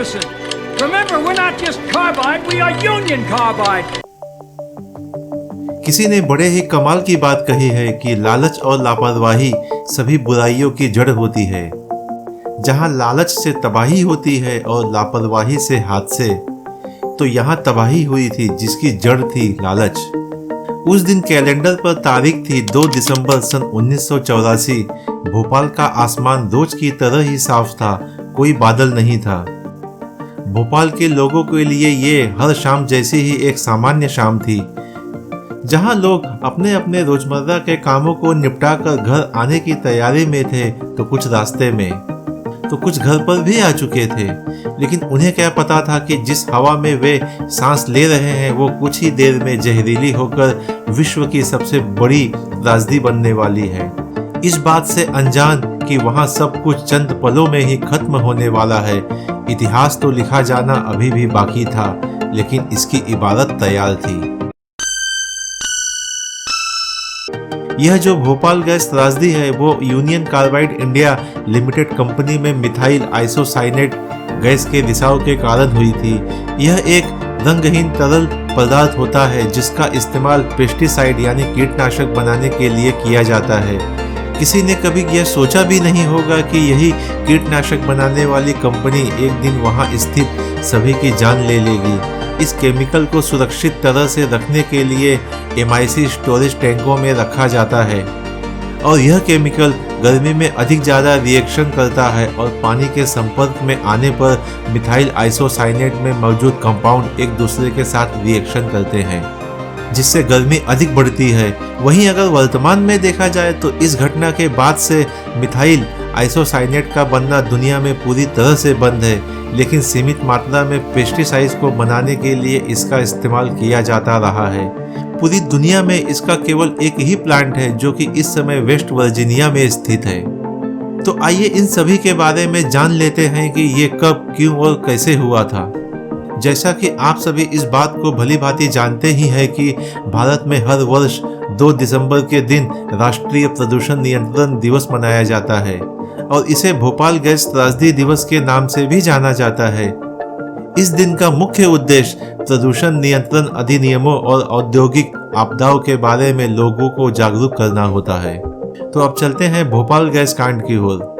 listen. Remember, we're not just carbide, we are Union Carbide. किसी ने बड़े ही कमाल की बात कही है कि लालच और लापरवाही सभी बुराइयों की जड़ होती है। जहाँ लालच से तबाही होती है और लापरवाही से हादसे, तो यहाँ तबाही हुई थी जिसकी जड़ थी लालच। उस दिन कैलेंडर पर तारीख थी 2 दिसंबर सन 1984। भोपाल का आसमान रोज की तरह ही साफ था, कोई बादल नहीं था। भोपाल के लोगों के लिए ये हर शाम जैसी ही एक सामान्य शाम थी, जहां लोग अपने अपने रोजमर्रा के कामों को निपटाकर घर आने की तैयारी में थे, तो कुछ रास्ते में, तो कुछ घर पर भी आ चुके थे। लेकिन उन्हें क्या पता था कि जिस हवा में वे सांस ले रहे हैं वो कुछ ही देर में जहरीली होकर विश्व की सबसे बड़ी त्रासदी बनने वाली है। इस बात से अनजान कि वहाँ सब कुछ चंद पलों में ही खत्म होने वाला है। इतिहास तो लिखा जाना अभी भी बाकी था, लेकिन इसकी इबारत तैयार थी। यह जो भोपाल गैस त्रासदी है वो union carbide India limited company में मिथाइल आइसोसाइनेट गैस के रिसाव के कारण हुई थी। यह एक रंगहीन तरल पदार्थ होता है जिसका इस्तेमाल पेस्टिसाइड यानी कीटनाशक बनाने के लिए किया जाता है। किसी ने कभी यह सोचा भी नहीं होगा कि यही कीटनाशक बनाने वाली कंपनी एक दिन वहां स्थित सभी की जान ले लेगी। इस केमिकल को सुरक्षित तरह से रखने के लिए MIC स्टोरेज टैंकों में रखा जाता है और यह केमिकल गर्मी में अधिक ज़्यादा रिएक्शन करता है और पानी के संपर्क में आने पर मिथाइल आइसोसाइनेट में मौजूद कंपाउंड एक दूसरे के साथ रिएक्शन करते हैं, जिससे गर्मी अधिक बढ़ती है। वहीं अगर वर्तमान में देखा जाए तो इस घटना के बाद से मिथाइल आइसोसाइनेट का बनना दुनिया में पूरी तरह से बंद है, लेकिन सीमित मात्रा में पेस्टिसाइड्स को बनाने के लिए इसका इस्तेमाल किया जाता रहा है। पूरी दुनिया में इसका केवल एक ही प्लांट है जो कि इस समय वेस्ट वर्जीनिया में स्थित है। तो आइए इन सभी के बारे में जान लेते हैं कि ये कब, क्यों और कैसे हुआ था। जैसा कि आप सभी इस बात को भली भांति जानते ही हैं कि भारत में हर वर्ष 2 दिसंबर के दिन राष्ट्रीय प्रदूषण नियंत्रण दिवस मनाया जाता है और इसे भोपाल गैस त्रासदी दिवस के नाम से भी जाना जाता है। इस दिन का मुख्य उद्देश्य प्रदूषण नियंत्रण अधिनियमों और औद्योगिक आपदाओं के बारे में लोगों को जागरूक करना होता है। तो अब चलते हैं भोपाल गैस कांड की ओर।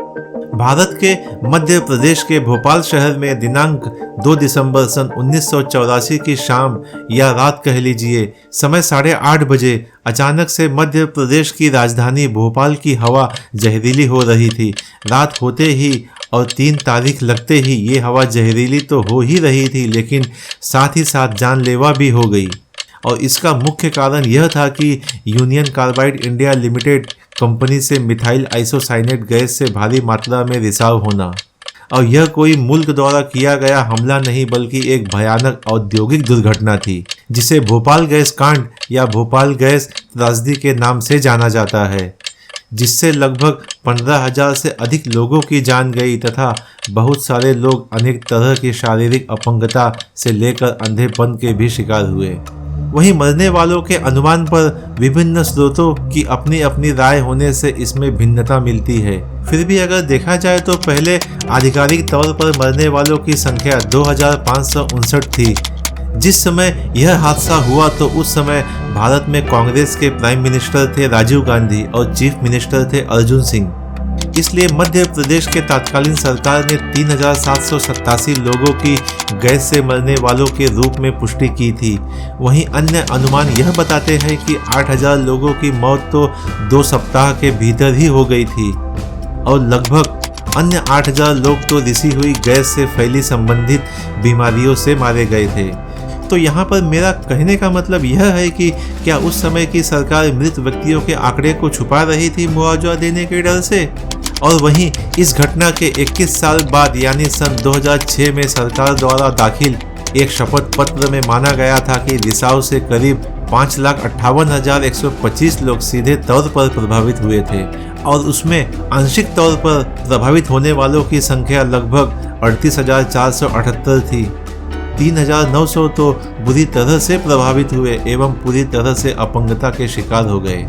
भारत के मध्य प्रदेश के भोपाल शहर में दिनांक 2 दिसंबर सन 1984 की शाम या रात कह लीजिए, समय 8:30 बजे अचानक से मध्य प्रदेश की राजधानी भोपाल की हवा जहरीली हो रही थी। रात होते ही और 3 तारीख लगते ही ये हवा जहरीली तो हो ही रही थी, लेकिन साथ ही साथ जानलेवा भी हो गई। और इसका मुख्य कारण यह था कि union carbide India limited company से मिथाइल आइसोसाइनेट गैस से भारी मात्रा में रिसाव होना। और यह कोई मुल्क द्वारा किया गया हमला नहीं, बल्कि एक भयानक औद्योगिक दुर्घटना थी, जिसे भोपाल गैस कांड या भोपाल गैस त्रासदी के नाम से जाना जाता है, जिससे लगभग 15,000 से अधिक लोगों की जान गई तथा बहुत सारे लोग अनेक तरह की शारीरिक अपंगता से लेकर अंधेपन के भी शिकार हुए। वहीं मरने वालों के अनुमान पर विभिन्न स्रोतों की अपनी अपनी राय होने से इसमें भिन्नता मिलती है। फिर भी अगर देखा जाए तो पहले आधिकारिक तौर पर मरने वालों की संख्या 2559 थी। जिस समय यह हादसा हुआ तो उस समय भारत में कांग्रेस के प्राइम मिनिस्टर थे राजीव गांधी और चीफ मिनिस्टर थे अर्जुन सिंह। इसलिए मध्य प्रदेश के तत्कालीन सरकार ने 3787 लोगों की गैस से मरने वालों के रूप में पुष्टि की थी। वहीं अन्य अनुमान यह बताते हैं कि 8000 लोगों की मौत तो 2 सप्ताह के भीतर ही हो गई थी और लगभग अन्य 8000 लोग तो रिसी हुई गैस से फैली संबंधित बीमारियों से मारे गए थे। तो यहाँ पर मेरा कहने का मतलब यह है कि क्या उस समय की सरकार मृत व्यक्तियों के आंकड़े को छुपा रही थी मुआवजा देने के डर से? और वहीं इस घटना के 21 साल बाद यानी सन 2006 में सरकार द्वारा दाखिल एक शपथ पत्र में माना गया था कि रिसाव से करीब 5,58,125 लोग सीधे तौर पर प्रभावित हुए थे और उसमें आंशिक तौर पर प्रभावित होने वालों की संख्या लगभग 38,478 थी। 3,900 तो बुरी तरह से प्रभावित हुए एवं पूरी तरह से अपंगता के शिकार हो गए।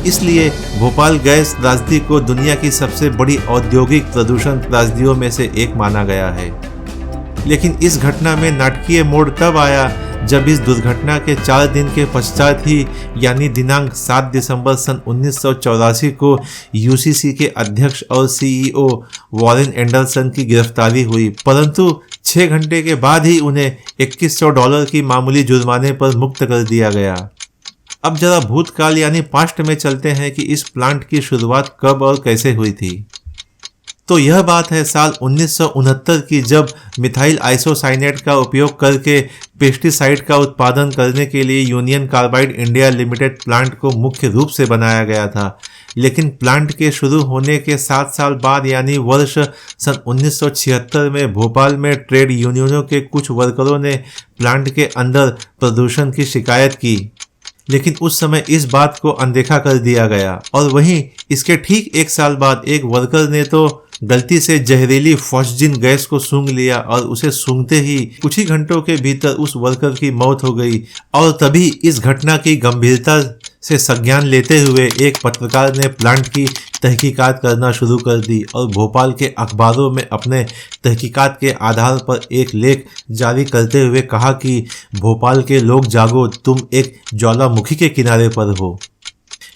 इसलिए भोपाल गैस त्रासदी को दुनिया की सबसे बड़ी औद्योगिक प्रदूषण त्रासदियों में से एक माना गया है। लेकिन इस घटना में नाटकीय मोड़ तब आया जब इस दुर्घटना के 4 दिन के पश्चात ही यानी दिनांक 7 दिसंबर सन 1984 को यूसीसी के अध्यक्ष और सीईओ वॉरेन एंडरसन की गिरफ्तारी हुई, परंतु 6 घंटे के बाद ही उन्हें $2100 की मामूली जुर्माने पर मुक्त कर दिया गया। अब जरा भूतकाल यानी पास्ट में चलते हैं कि इस प्लांट की शुरुआत कब और कैसे हुई थी। तो यह बात है साल 1969 की, जब मिथाइल आइसोसाइनेट का उपयोग करके पेस्टिसाइड का उत्पादन करने के लिए union carbide India limited plant को मुख्य रूप से बनाया गया था। लेकिन प्लांट के शुरू होने के 7 साल बाद यानी वर्ष सन 1976 में भोपाल में ट्रेड यूनियनों के कुछ वर्करों ने प्लांट के अंदर प्रदूषण की शिकायत की, लेकिन उस समय इस बात को अनदेखा कर दिया गया। और वहीं इसके ठीक 1 साल बाद एक वर्कर ने तो गलती से जहरीली फॉस्जिन गैस को सूंघ लिया और उसे सूंघते ही कुछ ही घंटों के भीतर उस वर्कर की मौत हो गई। और तभी इस घटना की गंभीरता से संज्ञान लेते हुए एक पत्रकार ने प्लांट की तहकीकात करना शुरू कर दी और भोपाल के अखबारों में अपने तहकीकात के आधार पर एक लेख जारी करते हुए कहा कि भोपाल के लोग जागो, तुम एक ज्वालामुखी के किनारे पर हो।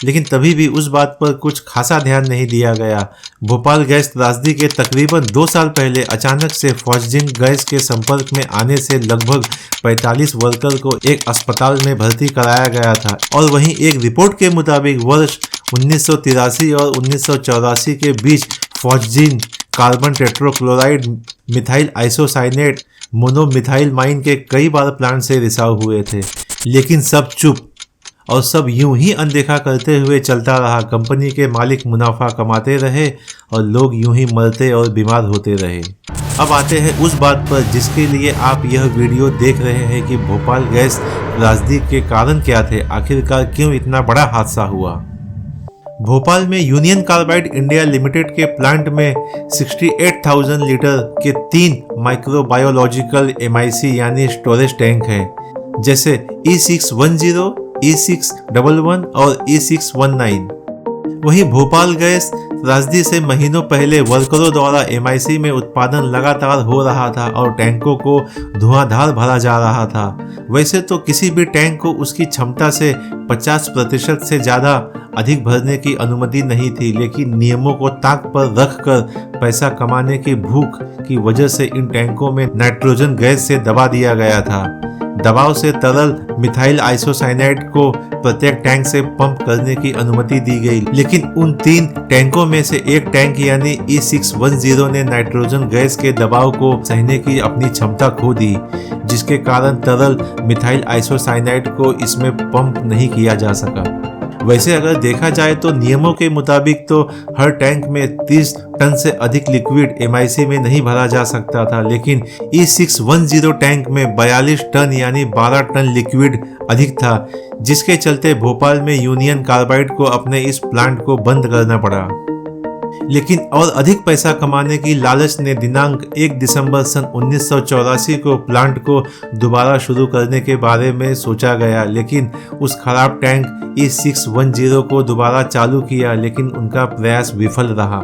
लेकिन तभी भी उस बात पर कुछ खासा ध्यान नहीं दिया गया। भोपाल गैस त्रासदी के तकरीबन 2 साल पहले अचानक से फॉस्जिन गैस के संपर्क में आने से लगभग 45 वर्कर को एक अस्पताल में भर्ती कराया गया था। और वहीं एक रिपोर्ट के मुताबिक वर्ष 1983 और 1984 के बीच फॉस्जिन, कार्बन टेट्रोक्लोराइड, मिथाइल आइसोसाइनेट, मोनोमिथाइलमाइन के कई बार प्लांट से रिसाव हुए थे। लेकिन सब चुप और सब यूं ही अनदेखा करते हुए चलता रहा। कंपनी के मालिक मुनाफा कमाते रहे और लोग यूं ही मरते और बीमार होते रहे। अब आते हैं उस बात पर जिसके लिए आप यह वीडियो देख रहे हैं कि भोपाल गैस त्रासदी के कारण क्या थे, आखिरकार क्यों इतना बड़ा हादसा हुआ। भोपाल में यूनियन कार्बाइड इंडिया लिमिटेड के प्लांट में 68,000 लीटर के 3 माइक्रोबायोलॉजिकल MIC यानी स्टोरेज टैंक हैं, जैसे E610, E611 और E619। वहीं भोपाल गैस त्रासदी से महीनों पहले वर्करों द्वारा MIC में उत्पादन लगातार हो रहा था और टैंकों को धुआंधार भरा जा रहा था। वैसे तो किसी भी टैंक को उसकी क्षमता से 50% से ज़्यादा अधिक भरने की अनुमति नहीं थी, लेकिन नियमों को ताक पर रखकर पैसा कमाने की भूख की वजह से इन टैंकों में नाइट्रोजन गैस से दबा दिया गया था। दबाव से तरल मिथाइल आइसोसाइनेट को प्रत्येक टैंक से पंप करने की अनुमति दी गई, लेकिन उन 3 टैंकों में से एक टैंक यानी E610 ने नाइट्रोजन गैस के दबाव को सहने की अपनी क्षमता खो दी, जिसके कारण तरल मिथाइल आइसोसाइनेट को इसमें पंप नहीं किया जा सका। वैसे अगर देखा जाए तो नियमों के मुताबिक तो हर टैंक में 30 टन से अधिक लिक्विड MIC में नहीं भरा जा सकता था, लेकिन E610 टैंक में 42 टन यानी 12 टन लिक्विड अधिक था, जिसके चलते भोपाल में यूनियन कार्बाइड को अपने इस प्लांट को बंद करना पड़ा। लेकिन और अधिक पैसा कमाने की लालच ने दिनांक 1 दिसंबर सन 1984 को प्लांट को दोबारा शुरू करने के बारे में सोचा गया, लेकिन उस खराब टैंक E610 को दोबारा चालू किया, लेकिन उनका प्रयास विफल रहा,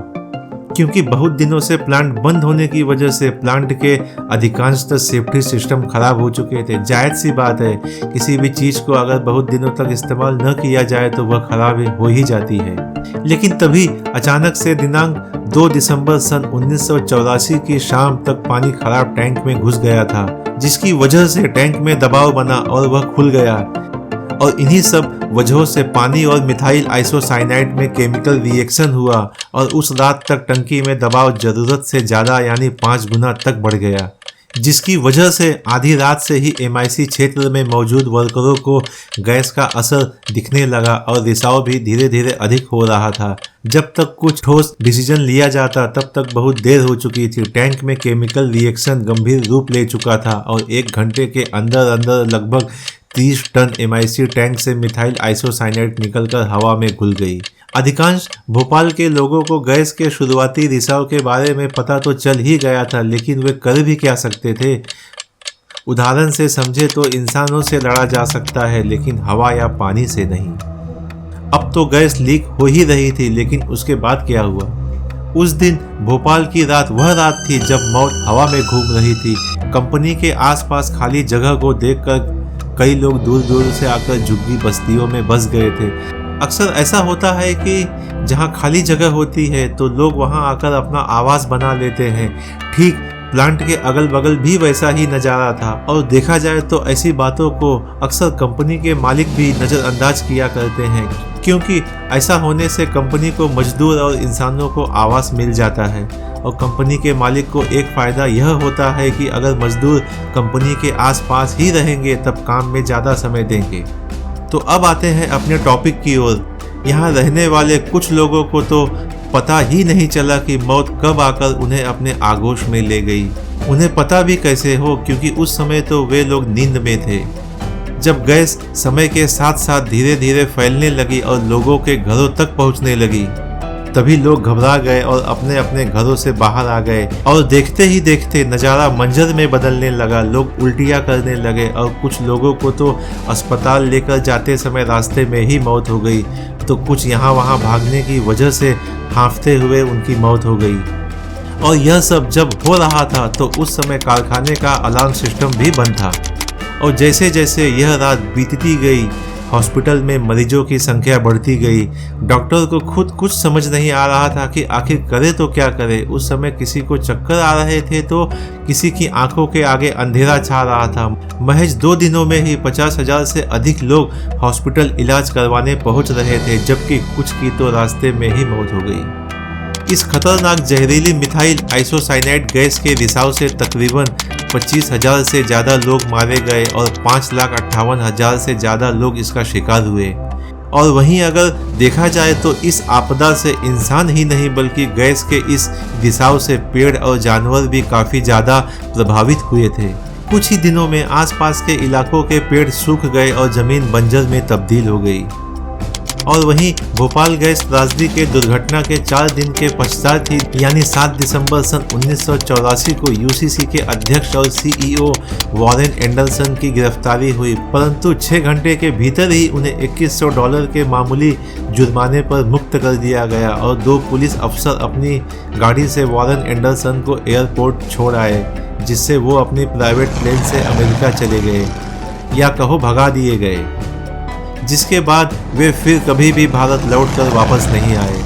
क्योंकि बहुत दिनों से प्लांट बंद होने की वजह से प्लांट के अधिकांशतः सेफ्टी सिस्टम खराब हो चुके थे। जायज़ सी बात है, किसी भी चीज़ को अगर बहुत दिनों तक इस्तेमाल न किया जाए तो वह खराब हो ही जाती है। लेकिन तभी अचानक से दिनांक 2 दिसंबर सन 1984 की शाम तक पानी खराब टैंक में घुस गया था, जिसकी वजह से टैंक में दबाव बना और वह खुल गया। और इन्हीं सब वजहों से पानी और मिथाइल आइसोसाइनाइड में केमिकल रिएक्शन हुआ और उस रात तक टंकी में दबाव ज़रूरत से ज़्यादा यानी 5 गुना तक बढ़ गया, जिसकी वजह से आधी रात से ही MIC क्षेत्र में मौजूद वर्करों को गैस का असर दिखने लगा और रिसाव भी धीरे धीरे अधिक हो रहा था। जब तक कुछ ठोस डिसीजन लिया जाता तब तक बहुत देर हो चुकी थी। टैंक में केमिकल रिएक्शन गंभीर रूप ले चुका था और 1 घंटे के अंदर अंदर लगभग 30 टन MIC टैंक से मिथाइल आइसोसाइनेट निकलकर हवा में घुल गई। अधिकांश भोपाल के लोगों को गैस के शुरुआती रिसाव के बारे में पता तो चल ही गया था, लेकिन वे कर भी क्या सकते थे। उदाहरण से समझे तो इंसानों से लड़ा जा सकता है, लेकिन हवा या पानी से नहीं। अब तो गैस लीक हो ही रही थी, लेकिन उसके बाद क्या हुआ। उस दिन भोपाल की रात वह रात थी जब मौत हवा में घूम रही थी। कंपनी के आसपास खाली जगह को देखकर कई लोग दूर दूर से आकर झुग्गी बस्तियों में बस गए थे। अक्सर ऐसा होता है कि जहाँ खाली जगह होती है तो लोग वहाँ आकर अपना आवास बना लेते हैं। ठीक प्लांट के अगल बगल भी वैसा ही नज़ारा था, और देखा जाए तो ऐसी बातों को अक्सर कंपनी के मालिक भी नज़रअंदाज किया करते हैं, क्योंकि ऐसा होने से कंपनी को मजदूर और इंसानों को आवास मिल जाता है। और कंपनी के मालिक को एक फ़ायदा यह होता है कि अगर मजदूर कंपनी के आसपास ही रहेंगे तब काम में ज़्यादा समय देंगे। तो अब आते हैं अपने टॉपिक की ओर। यहाँ रहने वाले कुछ लोगों को तो पता ही नहीं चला कि मौत कब आकर उन्हें अपने आगोश में ले गई। उन्हें पता भी कैसे हो, क्योंकि उस समय तो वे लोग नींद में थे। जब गैस समय के साथ साथ धीरे धीरे फैलने लगी और लोगों के घरों तक पहुंचने लगी, तभी लोग घबरा गए और अपने अपने घरों से बाहर आ गए। और देखते ही देखते नज़ारा मंजर में बदलने लगा। लोग उल्टियाँ करने लगे और कुछ लोगों को तो अस्पताल लेकर जाते समय रास्ते में ही मौत हो गई, तो कुछ यहाँ वहाँ भागने की वजह से हांफते हुए उनकी मौत हो गई। और यह सब जब हो रहा था तो उस समय कारखाने का अलार्म सिस्टम भी बंद था। और जैसे जैसे यह रात बीतती गई, हॉस्पिटल में मरीजों की संख्या बढ़ती गई। डॉक्टर को खुद कुछ समझ नहीं आ रहा था कि आखिर करे तो क्या करे। उस समय किसी को चक्कर आ रहे थे तो किसी की आंखों के आगे अंधेरा छा रहा था। महज 2 दिनों में ही 50,000 से अधिक लोग हॉस्पिटल इलाज करवाने पहुंच रहे थे, जबकि कुछ की तो रास्ते में ही मौत हो गई। इस खतरनाक जहरीली मिथाइल आइसोसाइनेट गैस के रिसाव से तकरीबन 25,000 से ज़्यादा लोग मारे गए और 5,58,000 से ज़्यादा लोग इसका शिकार हुए। और वहीं अगर देखा जाए तो इस आपदा से इंसान ही नहीं बल्कि गैस के इस रिसाव से पेड़ और जानवर भी काफ़ी ज़्यादा प्रभावित हुए थे। कुछ ही दिनों में आसपास के इलाकों के पेड़ सूख गए और ज़मीन बंजर में तब्दील हो गई। और वहीं भोपाल गैस त्रासदी के दुर्घटना के 4 दिन के पश्चात ही यानी 7 दिसंबर सन 1984 को यूसीसी के अध्यक्ष और सीईओ वॉरेन एंडरसन की गिरफ्तारी हुई, परंतु 6 घंटे के भीतर ही उन्हें $2100 के मामूली जुर्माने पर मुक्त कर दिया गया और 2 पुलिस अफसर अपनी गाड़ी से वॉरेन एंडरसन को एयरपोर्ट छोड़ आए, जिससे वो अपनी प्राइवेट प्लेन से अमेरिका चले गए, या कहो भगा दिए गए, जिसके बाद वे फिर कभी भी भारत लौटकर वापस नहीं आए।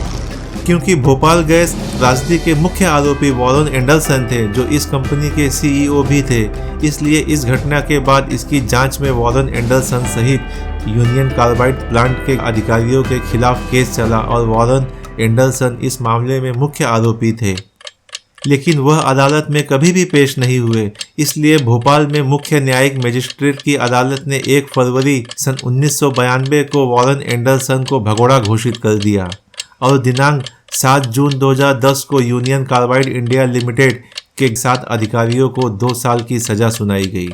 क्योंकि भोपाल गैस त्रासदी के मुख्य आरोपी वॉरेन एंडरसन थे, जो इस कंपनी के सीईओ भी थे, इसलिए इस घटना के बाद इसकी जांच में वॉरेन एंडरसन सहित यूनियन कार्बाइड प्लांट के अधिकारियों के खिलाफ केस चला और वॉरेन एंडरसन इस मामले में मुख्य आरोपी थे, लेकिन वह अदालत में कभी भी पेश नहीं हुए। इसलिए भोपाल में मुख्य न्यायिक मजिस्ट्रेट की अदालत ने 1 फरवरी सन 1992 को वॉरेन एंडरसन को भगोड़ा घोषित कर दिया और दिनांक 7 जून 2010 को यूनियन कार्बाइड इंडिया लिमिटेड के 7 अधिकारियों को 2 साल की सजा सुनाई गई।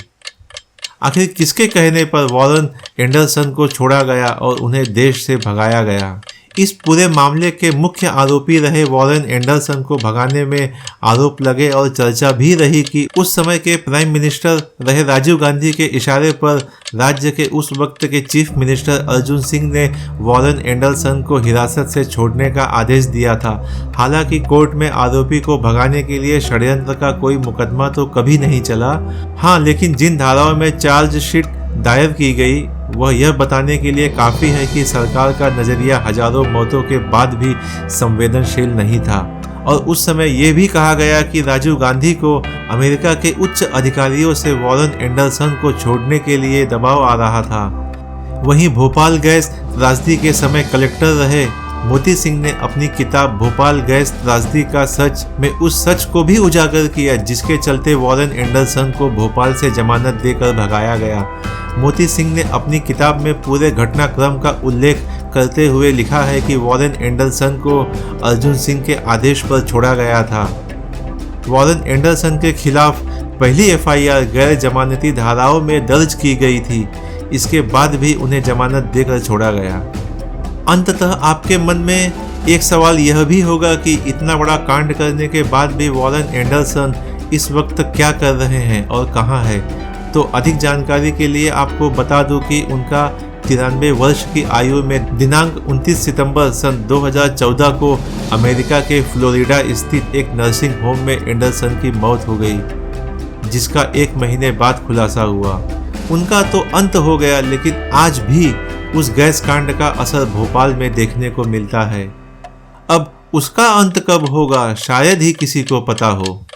आखिर किसके कहने पर वॉरेन एंडरसन को छोड़ा गया और उन्हें देश से भगाया गया? इस पूरे मामले के मुख्य आरोपी रहे वॉरेन एंडरसन को भगाने में आरोप लगे और चर्चा भी रही कि उस समय के प्राइम मिनिस्टर रहे राजीव गांधी के इशारे पर राज्य के उस वक्त के चीफ मिनिस्टर अर्जुन सिंह ने वॉरेन एंडरसन को हिरासत से छोड़ने का आदेश दिया था। हालांकि कोर्ट में आरोपी को भगाने के लिए षड्यंत्र का कोई मुकदमा तो कभी नहीं चला। हाँ, लेकिन जिन धाराओं में चार्जशीट दायर की गई वह यह बताने के लिए काफ़ी है कि सरकार का नज़रिया हजारों मौतों के बाद भी संवेदनशील नहीं था। और उस समय यह भी कहा गया कि राजीव गांधी को अमेरिका के उच्च अधिकारियों से वॉरेन एंडरसन को छोड़ने के लिए दबाव आ रहा था। वहीं भोपाल गैस त्रासदी के समय कलेक्टर रहे मोती सिंह ने अपनी किताब भोपाल गैस त्रासदी का सच में उस सच को भी उजागर किया, जिसके चलते वॉरेन एंडरसन को भोपाल से जमानत देकर भगाया गया। मोती सिंह ने अपनी किताब में पूरे घटनाक्रम का उल्लेख करते हुए लिखा है कि वॉरेन एंडरसन को अर्जुन सिंह के आदेश पर छोड़ा गया था। वॉरेन एंडरसन के खिलाफ पहली एफआईआर गैर जमानती धाराओं में दर्ज की गई थी, इसके बाद भी उन्हें जमानत देकर छोड़ा गया। अंततः आपके मन में एक सवाल यह भी होगा कि इतना बड़ा कांड करने के बाद भी वॉरेन एंडरसन इस वक्त क्या कर रहे हैं और कहां है। तो अधिक जानकारी के लिए आपको बता दूं कि उनका 93 वर्ष की आयु में दिनांक 29 सितंबर सन 2014 को अमेरिका के फ्लोरिडा स्थित एक नर्सिंग होम में एंडरसन की मौत हो गई, जिसका 1 महीने बाद खुलासा हुआ। उनका तो अंत हो गया, लेकिन आज भी उस गैस कांड का असर भोपाल में देखने को मिलता है। अब उसका अंत कब होगा शायद ही किसी को पता हो।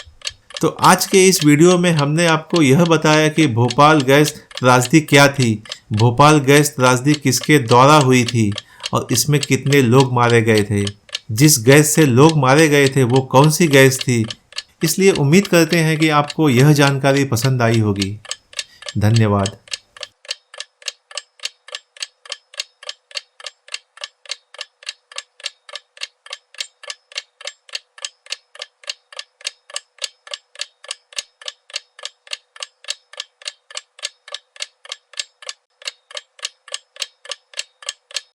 तो आज के इस वीडियो में हमने आपको यह बताया कि भोपाल गैस त्रासदी क्या थी, भोपाल गैस त्रासदी किसके द्वारा हुई थी और इसमें कितने लोग मारे गए थे। जिस गैस से लोग मारे गए थे वो कौन सी गैस थी। इसलिए उम्मीद करते हैं कि आपको यह जानकारी पसंद आई होगी। धन्यवाद।